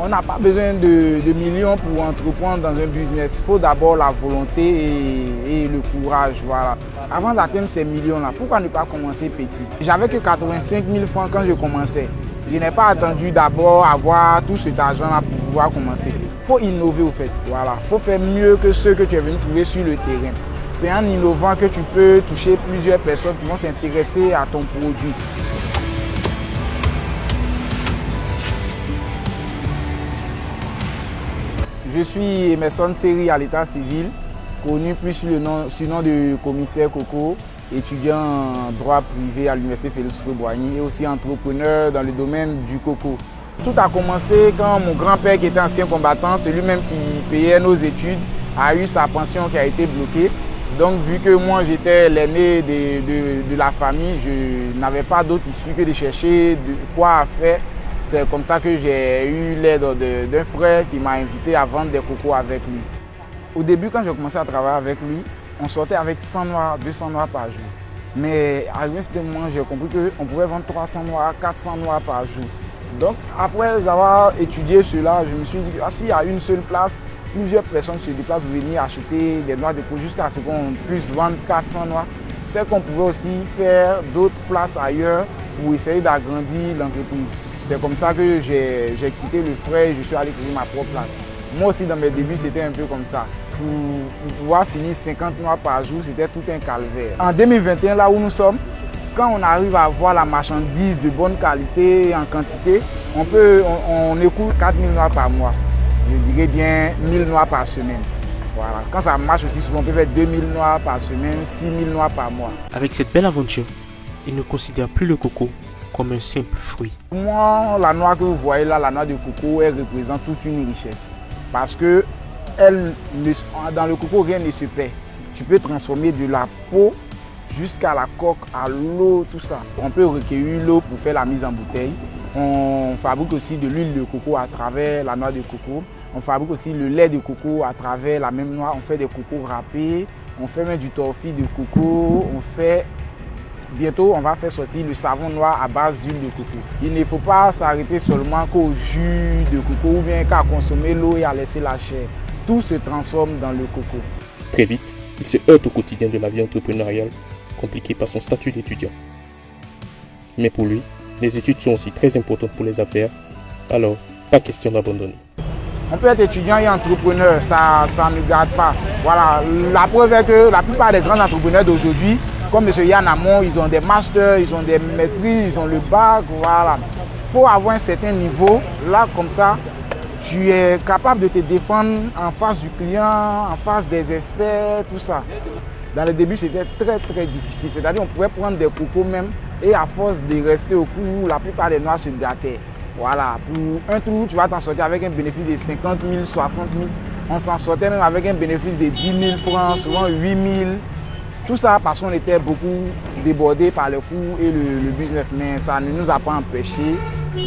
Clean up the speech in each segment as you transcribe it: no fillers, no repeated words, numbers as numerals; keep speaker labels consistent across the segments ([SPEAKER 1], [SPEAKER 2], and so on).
[SPEAKER 1] On n'a pas besoin de millions pour entreprendre dans un business. Il faut d'abord la volonté et le courage. Voilà. Avant d'atteindre ces millions-là, pourquoi ne pas commencer petit? J'avais que 85 000 francs quand je commençais. Je n'ai pas attendu d'abord avoir tout cet argent-là pour pouvoir commencer. Il faut innover au fait. Voilà. Il faut faire mieux que ceux que tu es venu trouver sur le terrain. C'est en innovant que tu peux toucher plusieurs personnes qui vont s'intéresser à ton produit. Je suis Emerson Seri à l'état civil, connu plus sous le nom de commissaire Coco, étudiant en droit privé à l'université Félix Houphouët-Boigny et aussi entrepreneur dans le domaine du coco. Tout a commencé quand mon grand-père, qui était ancien combattant, celui-même qui payait nos études, a eu sa pension qui a été bloquée. Donc vu que moi j'étais l'aîné de la famille, je n'avais pas d'autre issue que de chercher quoi faire. C'est comme ça que j'ai eu l'aide d'un frère qui m'a invité à vendre des cocos avec lui. Au début, quand j'ai commencé à travailler avec lui, on sortait avec 100 noirs, 200 noirs par jour. Mais à un certain moment, j'ai compris qu'on pouvait vendre 300 noirs, 400 noirs par jour. Donc après avoir étudié cela, je me suis dit, s'il y a une seule place, plusieurs personnes se déplacent pour venir acheter des noix de coco jusqu'à ce qu'on puisse vendre 400 noirs. C'est qu'on pouvait aussi faire d'autres places ailleurs pour essayer d'agrandir l'entreprise. C'est comme ça que j'ai quitté le frère et je suis allé créer ma propre place. Moi aussi, dans mes débuts, c'était un peu comme ça. Pour pouvoir finir 50 noirs par jour, c'était tout un calvaire. En 2021, là où nous sommes, quand on arrive à avoir la marchandise de bonne qualité et en quantité, on écoule 4 000 noirs par mois. Je dirais bien 1 000 noirs par semaine. Voilà. Quand ça marche aussi, souvent on peut faire 2 000 noirs par semaine, 6 000 noirs par mois.
[SPEAKER 2] Avec cette belle aventure, il ne considère plus le coco comme un simple fruit.
[SPEAKER 1] Pour moi, la noix que vous voyez là, la noix de coco, elle représente toute une richesse. Parce que dans le coco, rien ne se perd. Tu peux transformer de la peau jusqu'à la coque, à l'eau, tout ça. On peut recueillir l'eau pour faire la mise en bouteille. On fabrique aussi de l'huile de coco à travers la noix de coco. On fabrique aussi le lait de coco à travers la même noix. On fait des cocos râpés. On fait même du torfil de coco. Bientôt, on va faire sortir le savon noir à base d'huile de coco. Il ne faut pas s'arrêter seulement qu'au jus de coco ou bien qu'à consommer l'eau et à laisser la chair. Tout se transforme dans le coco.
[SPEAKER 3] Très vite, il se heurte au quotidien de la vie entrepreneuriale, compliquée par son statut d'étudiant. Mais pour lui, les études sont aussi très importantes pour les affaires, alors pas question d'abandonner.
[SPEAKER 1] On peut être étudiant et entrepreneur, ça ne garde pas. Voilà, la preuve est que la plupart des grands entrepreneurs d'aujourd'hui, comme M. Yann Amon, ils ont des masters, ils ont des maîtrises, ils ont le bac, voilà. Il faut avoir un certain niveau, là comme ça, tu es capable de te défendre en face du client, en face des experts, tout ça. Dans le début, c'était très difficile, c'est-à-dire on pouvait prendre des cocos même, et à force de rester au cou, la plupart des noix se gâtaient. Voilà, pour un trou, tu vas t'en sortir avec un bénéfice de 50 000, 60 000. On s'en sortait même avec un bénéfice de 10 000 francs, souvent 8 000. Tout ça parce qu'on était beaucoup débordés par le coût et le business, mais ça ne nous a pas empêchés.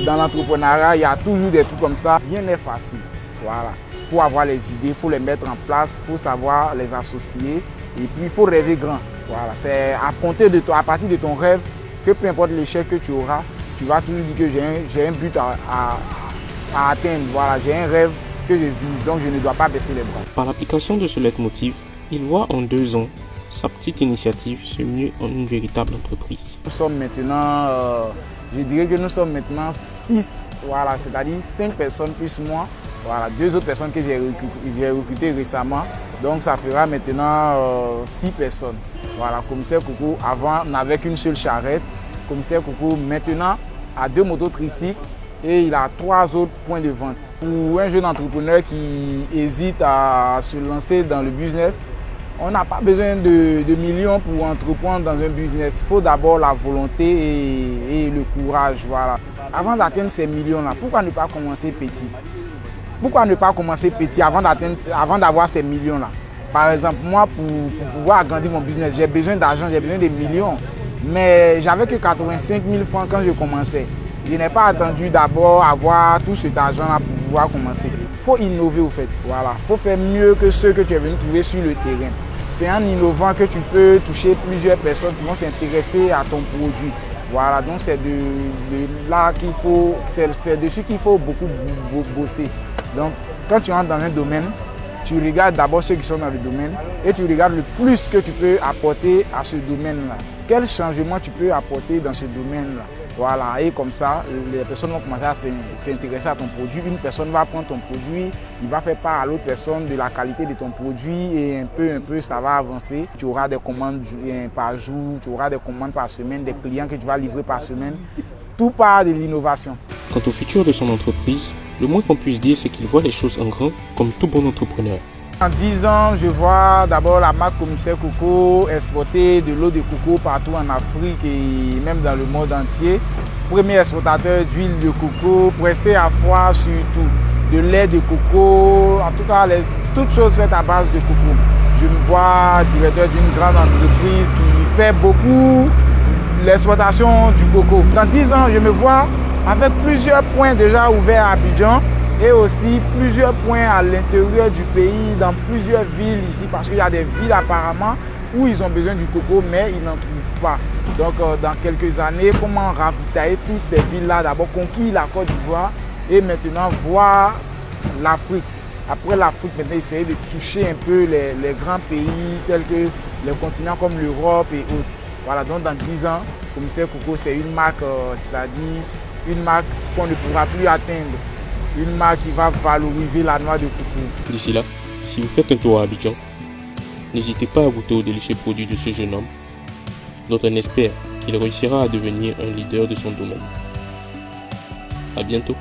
[SPEAKER 1] Dans l'entrepreneuriat, il y a toujours des trucs comme ça. Rien n'est facile. Voilà. Il faut avoir les idées, il faut les mettre en place, il faut savoir les associer et puis il faut rêver grand. Voilà. C'est à partir de ton rêve, que peu importe l'échec que tu auras, tu vas toujours dire que j'ai un but à atteindre. Voilà. J'ai un rêve que je vise, donc je ne dois pas baisser les bras.
[SPEAKER 3] Par l'application de ce leitmotiv, il voit en 2 ans sa petite initiative se muer en une véritable entreprise.
[SPEAKER 1] Nous sommes maintenant, je dirais que nous sommes maintenant 6, voilà, c'est-à-dire 5 personnes plus moi, voilà, 2 autres personnes que j'ai recrutées récemment, donc ça fera maintenant 6 personnes. Voilà, commissaire Coco, avant n'avait qu'une seule charrette, commissaire Coco maintenant a 2 motos tricycles et il a 3 autres points de vente. Pour un jeune entrepreneur qui hésite à se lancer dans le business, on n'a pas besoin de millions pour entreprendre dans un business. Il faut d'abord la volonté et le courage. Voilà. Avant d'atteindre ces millions-là, pourquoi ne pas commencer petit? Pourquoi ne pas commencer petit avant d'avoir ces millions-là? Par exemple, moi, pour pouvoir agrandir mon business, j'ai besoin d'argent, j'ai besoin de millions. Mais j'avais que 85 000 francs quand je commençais. Je n'ai pas attendu d'abord avoir tout cet argent-là pour pouvoir commencer. Il faut innover au fait. Voilà. Il faut faire mieux que ceux que tu es venu trouver sur le terrain. C'est en innovant que tu peux toucher plusieurs personnes qui vont s'intéresser à ton produit. Voilà, donc c'est là qu'il faut, c'est dessus qu'il faut beaucoup bosser. Donc quand tu entres dans un domaine, tu regardes d'abord ceux qui sont dans le domaine et tu regardes le plus que tu peux apporter à ce domaine-là. Quel changement tu peux apporter dans ce domaine-là. Voilà, et comme ça, les personnes vont commencer à s'intéresser à ton produit. Une personne va prendre ton produit, il va faire part à l'autre personne de la qualité de ton produit et un peu, ça va avancer. Tu auras des commandes par jour, tu auras des commandes par semaine, des clients que tu vas livrer par semaine. Tout part de l'innovation.
[SPEAKER 3] Quant au futur de son entreprise, le moins qu'on puisse dire, c'est qu'il voit les choses en grand comme tout bon entrepreneur.
[SPEAKER 1] En 10 ans, je vois d'abord la marque Commissaire Coco exporter de l'eau de coco partout en Afrique et même dans le monde entier. Premier exportateur d'huile de coco, pressé à froid surtout, de lait de coco, en tout cas toutes choses faites à base de coco. Je me vois directeur d'une grande entreprise qui fait beaucoup l'exploitation du coco. Dans 10 ans, je me vois avec plusieurs points déjà ouverts à Abidjan et aussi plusieurs points à l'intérieur du pays, dans plusieurs villes ici, parce qu'il y a des villes apparemment où ils ont besoin du coco, mais ils n'en trouvent pas. Donc dans quelques années, comment ravitailler toutes ces villes-là, d'abord conquérir la Côte d'Ivoire et maintenant voir l'Afrique. Après l'Afrique, maintenant essayer de toucher un peu les grands pays tels que les continents comme l'Europe et autres. Voilà, donc dans 10 ans, Commissaire Coco, c'est une marque, c'est-à-dire une marque qu'on ne pourra plus atteindre. Une marque qui va valoriser la noix de coco.
[SPEAKER 3] D'ici là, si vous faites un tour à Abidjan, n'hésitez pas à goûter aux délicieux produits de ce jeune homme, dont on espère qu'il réussira à devenir un leader de son domaine. À bientôt.